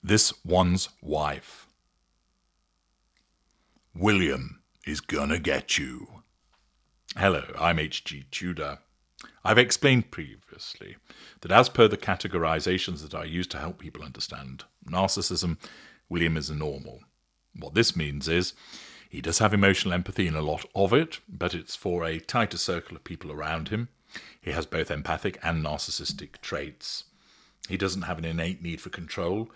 this one's wife. William is gonna get you. Hello, I'm H.G. Tudor. I've explained previously that as per the categorizations that I use to help people understand narcissism, William is a normal. What this means is he does have emotional empathy and a lot of it, but it's for a tighter circle of people around him. He has both empathic and narcissistic traits. He doesn't have an innate need for control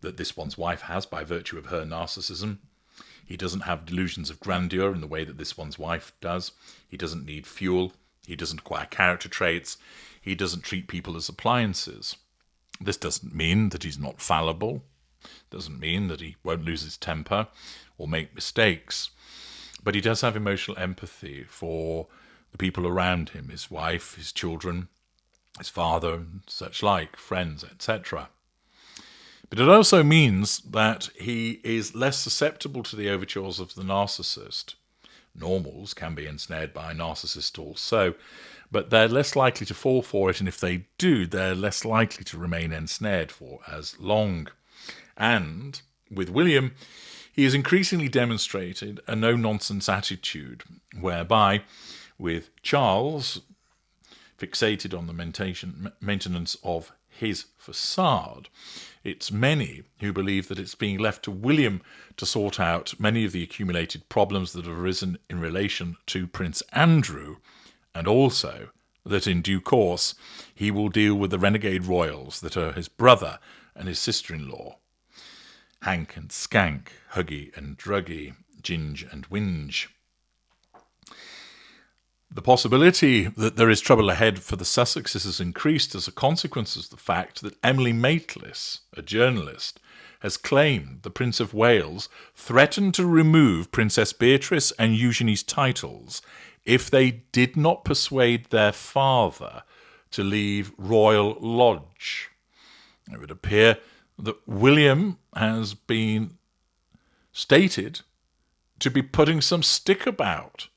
that this one's wife has by virtue of her narcissism. He doesn't have delusions of grandeur in the way that this one's wife does. He doesn't need fuel. He doesn't acquire character traits. He doesn't treat people as appliances. This doesn't mean that he's not fallible. Doesn't mean that he won't lose his temper or make mistakes. But he does have emotional empathy for the people around him, his wife, his children, his father, and such like, friends, etc. But it also means that he is less susceptible to the overtures of the narcissist. Normals can be ensnared by a narcissist also, but they're less likely to fall for it, and if they do, they're less likely to remain ensnared for as long. And with William, he has increasingly demonstrated a no-nonsense attitude, whereby with Charles, fixated on the maintenance of his facade, it's many who believe that it's being left to William to sort out many of the accumulated problems that have arisen in relation to Prince Andrew, and also that in due course he will deal with the renegade royals that are his brother and his sister-in-law, Hank and Skank, Huggy and Druggy, Ginge and Whinge. The possibility that there is trouble ahead for the Sussexes has increased as a consequence of the fact that Emily Maitlis, a journalist, has claimed the Prince of Wales threatened to remove Princess Beatrice and Eugenie's titles if they did not persuade their father to leave Royal Lodge. It would appear that William has been stated to be putting some stick about.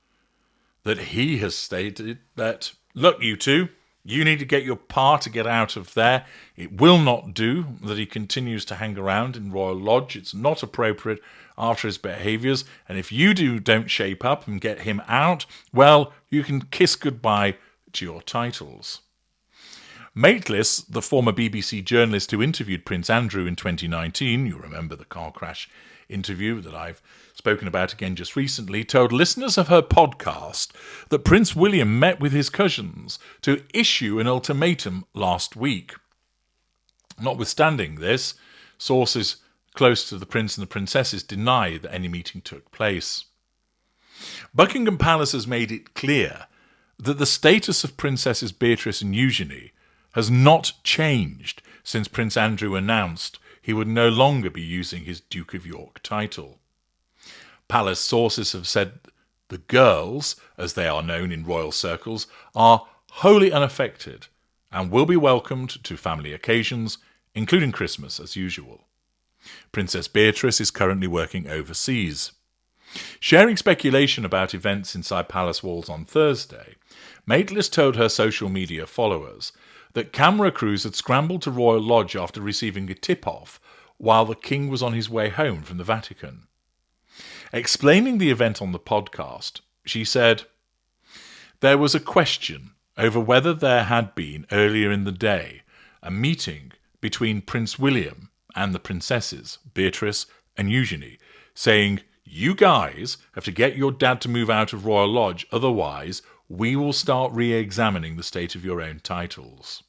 That he has stated that, look, you two, you need to get your pa to get out of there. It will not do that he continues to hang around in Royal Lodge. It's not appropriate after his behaviours. And if you don't shape up and get him out, well, you can kiss goodbye to your titles. Maitlis, the former BBC journalist who interviewed Prince Andrew in 2019, you remember the car crash interview that I've spoken about again just recently, told listeners of her podcast that Prince William met with his cousins to issue an ultimatum last week. Notwithstanding this, sources close to the prince and the princesses deny that any meeting took place. Buckingham Palace has made it clear that the status of Princesses Beatrice and Eugenie has not changed since Prince Andrew announced he would no longer be using his Duke of York title. Palace sources have said the girls, as they are known in royal circles, are wholly unaffected and will be welcomed to family occasions, including Christmas as usual. Princess Beatrice is currently working overseas. Sharing speculation about events inside palace walls on Thursday, Maitlis told her social media followers that camera crews had scrambled to Royal Lodge after receiving a tip-off while the king was on his way home from the Vatican. Explaining the event on the podcast, she said, "There was a question over whether there had been, earlier in the day, a meeting between Prince William and the princesses, Beatrice and Eugenie, saying, 'You guys have to get your dad to move out of Royal Lodge, otherwise we will start re-examining the state of your own titles.'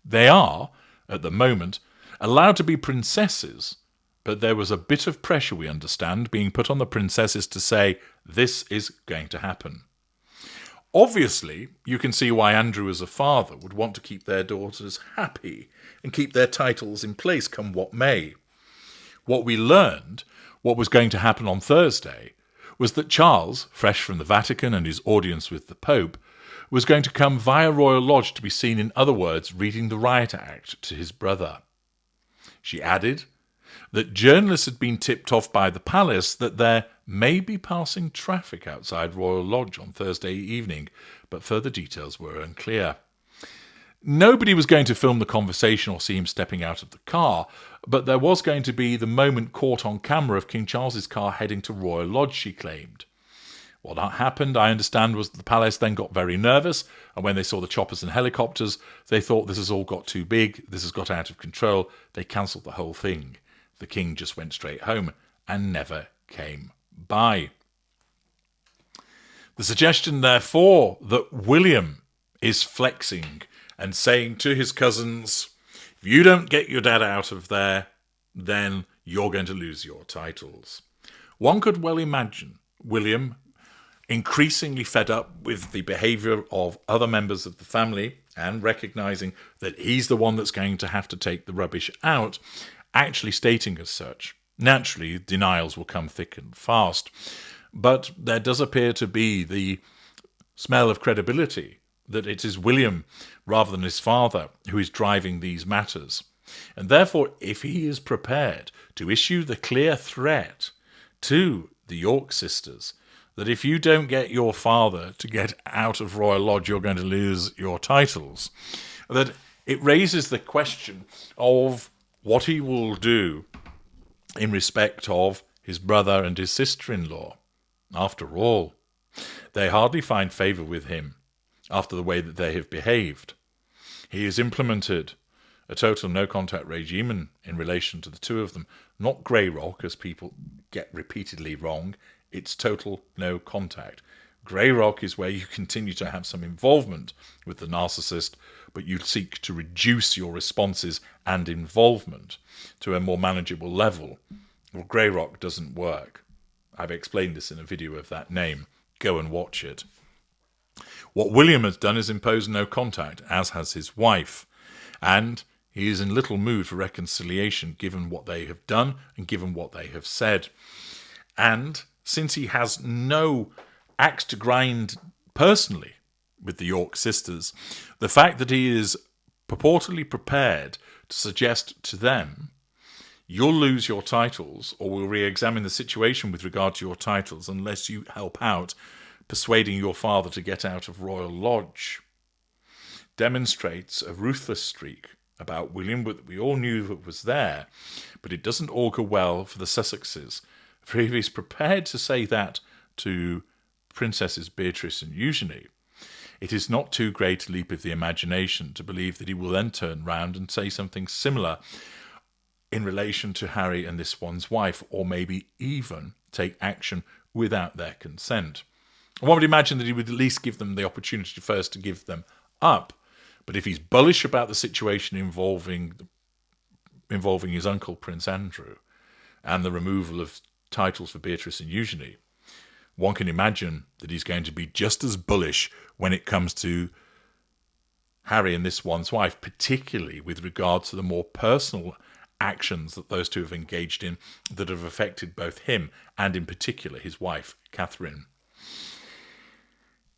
They are, at the moment, allowed to be princesses, but there was a bit of pressure, we understand, being put on the princesses to say, this is going to happen. Obviously, you can see why Andrew as a father would want to keep their daughters happy and keep their titles in place come what may. What we learned, what was going to happen on Thursday, was that Charles, fresh from the Vatican and his audience with the Pope, was going to come via Royal Lodge to be seen, in other words, reading the Riot Act to his brother. She added that journalists had been tipped off by the palace that there may be passing traffic outside Royal Lodge on Thursday evening, but further details were unclear. Nobody was going to film the conversation or see him stepping out of the car, But there was going to be the moment caught on camera of King Charles's car heading to Royal Lodge, she claimed. What happened, I understand, was that the palace then got very nervous, and when they saw the choppers and helicopters, they thought this has all got too big, this has got out of control. They cancelled the whole thing. The king just went straight home and never came by. The suggestion, therefore, that William is flexing and saying to his cousins, if you don't get your dad out of there, then you're going to lose your titles. One could well imagine William increasingly fed up with the behaviour of other members of the family and recognising that he's the one that's going to have to take the rubbish out, actually stating as such. Naturally, denials will come thick and fast, but there does appear to be the smell of credibility that it is William, rather than his father, who is driving these matters. And therefore, if he is prepared to issue the clear threat to the York sisters that if you don't get your father to get out of Royal Lodge, you're going to lose your titles, that it raises the question of what he will do in respect of his brother and his sister-in-law. After all, they hardly find favour with him after the way that they have behaved. He has implemented a total no-contact regime in relation to the two of them. Not grey rock, as people get repeatedly wrong. It's total no contact. Grey rock is where you continue to have some involvement with the narcissist, but you seek to reduce your responses and involvement to a more manageable level. Well, grey rock doesn't work. I've explained this in a video of that name. Go and watch it. What William has done is impose no contact, as has his wife, and he is in little mood for reconciliation given what they have done and given what they have said. And since he has no axe to grind personally with the York sisters, the fact that he is purportedly prepared to suggest to them, you'll lose your titles, or we'll re-examine the situation with regard to your titles unless you help out persuading your father to get out of Royal Lodge, demonstrates a ruthless streak about William that we all knew that was there, but it doesn't augur well for the Sussexes. For if he's prepared to say that to Princesses Beatrice and Eugenie, it is not too great a leap of the imagination to believe that he will then turn round and say something similar in relation to Harry and this one's wife, or maybe even take action without their consent. One would imagine that he would at least give them the opportunity first to give them up. But if he's bullish about the situation involving his uncle, Prince Andrew, and the removal of titles for Beatrice and Eugenie, one can imagine that he's going to be just as bullish when it comes to Harry and this one's wife, particularly with regard to the more personal actions that those two have engaged in that have affected both him and in particular his wife, Catherine.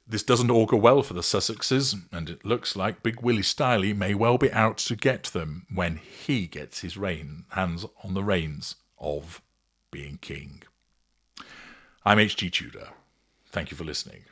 This doesn't augur well for the Sussexes, and it looks like Big Willie Styley may well be out to get them when he gets his hands on the reins of being king. I'm H.G. Tudor. Thank you for listening.